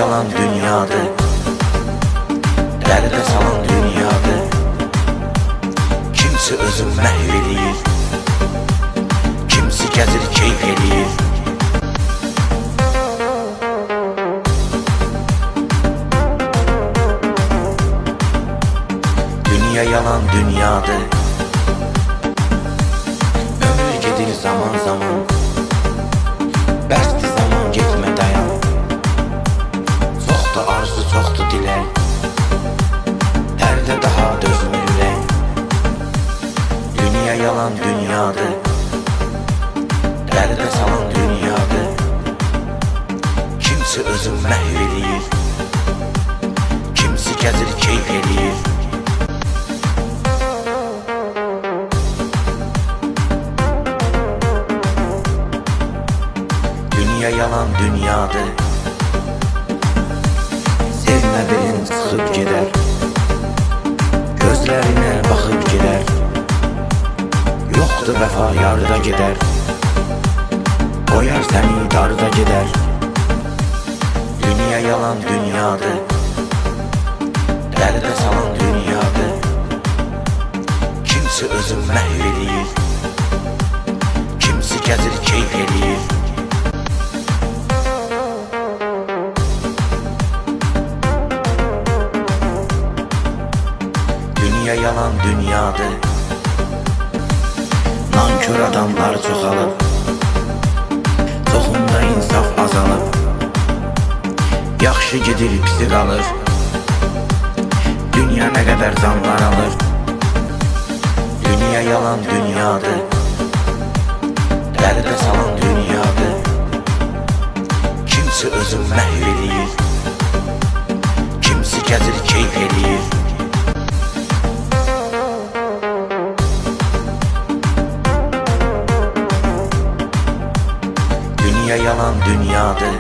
yalan dünyadır, dərdə salan dünyadır. Kimsi özün məhv eləyir, kimsi gəzir keyf eləyir. Dünya yalan dünyadır, ömür gedir zaman zaman. Bəsdir zaman getmə dayan, çoxdur arzu çoxdur dilək, hərdə daha dözmür ürək. Dünya yalan dünyadır, dərdə salan dünyadır. Kimsi özün məhv eləyir, kimsi gəzir keyf eləyir. Dünya yalan dünyadır, sevmə birin çıxıb gedər, gözlərinə baxıb gedər. Yoxdur vəfa yarıda gedər, qoyar səni darda gedər. Dünya yalan dünyadır, dərdə salan dünyadır. Kimsi özün məhv eləyir, kimsi gəzir keyf eləyir. Dünya yalan dünyadır, nankör adamlar çoxalıb, çoxunda insaf azalıb. Yaxşı gedir pisi qalır, dünya nə qədər canlar alır. Dünya yalan dünyadır, dərdə salan dünyadır. Kimsi özün məhv eləyir, kimsi gəzir keyf eləyir. Dünya yalan dünyadır,